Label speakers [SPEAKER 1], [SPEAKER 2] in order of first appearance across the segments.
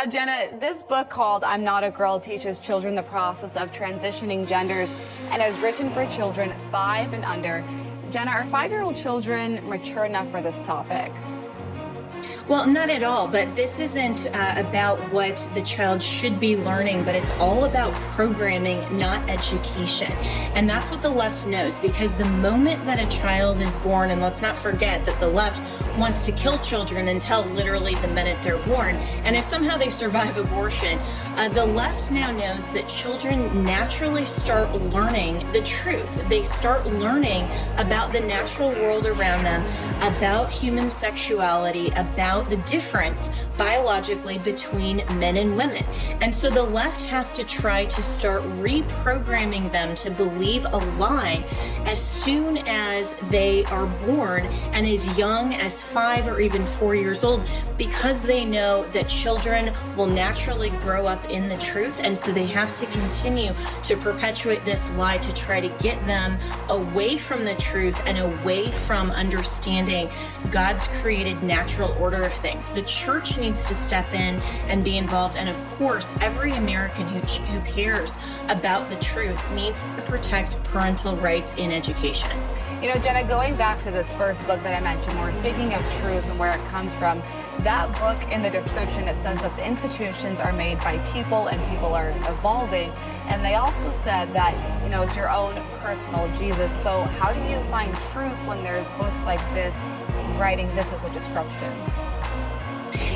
[SPEAKER 1] Jenna, this book called I'm Not a Girl teaches children the process of transitioning genders and is written for children 5 and under. Jenna, are 5-year-old children mature enough for this topic?
[SPEAKER 2] Well, not at all, but this isn't about what the child should be learning, but it's all about programming, not education. And that's what the left knows, because the moment that a child is born, and let's not forget that the left wants to kill children until literally the minute they're born, and if somehow they survive abortion, the left now knows that children naturally start learning the truth. They start learning about the natural world around them, about human sexuality, about the difference biologically between men and women. And so the left has to try to start reprogramming them to believe a lie as soon as they are born and as young as 5 or even 4 years old, because they know that children will naturally grow up in the truth. And so they have to continue to perpetuate this lie to try to get them away from the truth and away from understanding God's created natural order of things. The church needs to step in and be involved. And of course, every American who cares about the truth needs to protect parental rights in education.
[SPEAKER 1] You know, Jenna, going back to this first book that I mentioned, where we're speaking of truth and where it comes from, that book, in the description, it says that the institutions are made by people and people are evolving. And they also said that, you know, it's your own personal Jesus. So how do you find truth when there's books like this writing this as a description?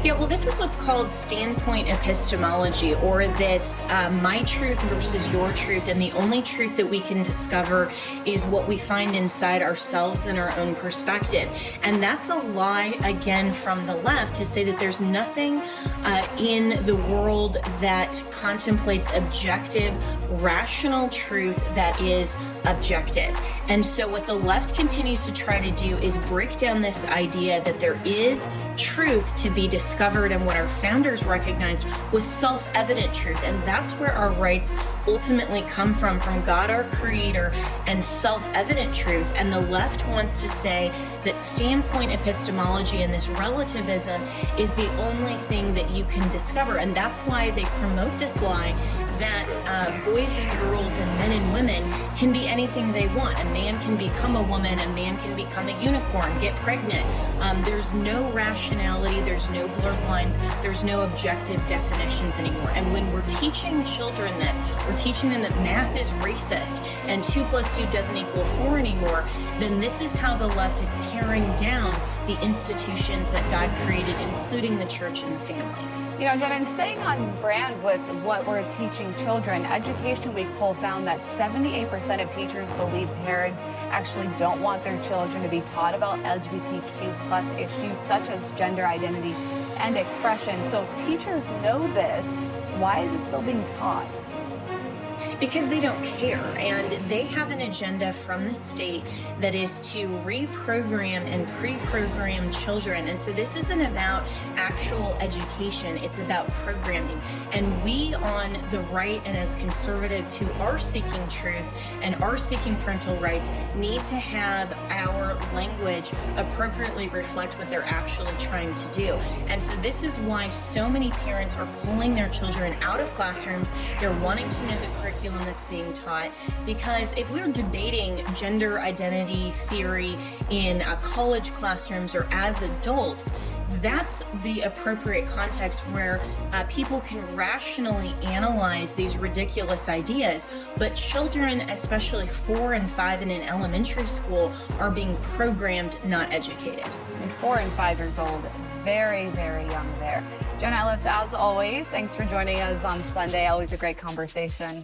[SPEAKER 2] Yeah, well, this is what's called standpoint epistemology, or this my truth versus your truth. And the only truth that we can discover is what we find inside ourselves and our own perspective. And that's a lie, again, from the left to say that there's nothing in the world that contemplates objective, rational truth that is objective. And so what the left continues to try to do is break down this idea that there is truth to be discovered, and what our founders recognized was self-evident truth. And that's where our rights ultimately come from God, our creator, and self-evident truth. And the left wants to say that standpoint epistemology and this relativism is the only thing that you can discover. And that's why they promote this lie that boys and girls and men and women can be anything they want. A man can become a woman, a man can become a unicorn, get pregnant. There's no rationality, there's no blurred lines, there's no objective definitions anymore. And when we're teaching children this, we're teaching them that math is racist and 2 + 2 doesn't equal 4 anymore, then this is how the left is tearing down the institutions that God created, including the church and the family.
[SPEAKER 1] You know, Jen, and staying on brand with what we're teaching children, Education Week poll found that 78% of teachers believe parents actually don't want their children to be taught about LGBTQ+ issues such as gender identity and expression. So if teachers know this, why is it still being taught?
[SPEAKER 2] Because they don't care, and they have an agenda from the state that is to reprogram and pre-program children. And so this isn't about actual education, it's about programming. And we on the right, and as conservatives who are seeking truth and are seeking parental rights, need to have our language appropriately reflect what they're actually trying to do. And so this is why so many parents are pulling their children out of classrooms. They're wanting to know the curriculum that's being taught, because if we're debating gender identity theory in college classrooms or as adults, that's the appropriate context where people can rationally analyze these ridiculous ideas. But children, especially 4 and 5 and in elementary school, are being programmed, not educated.
[SPEAKER 1] And 4 and 5 years old, very, very young there. Jenna Ellis, as always, thanks for joining us on Sunday. Always a great conversation.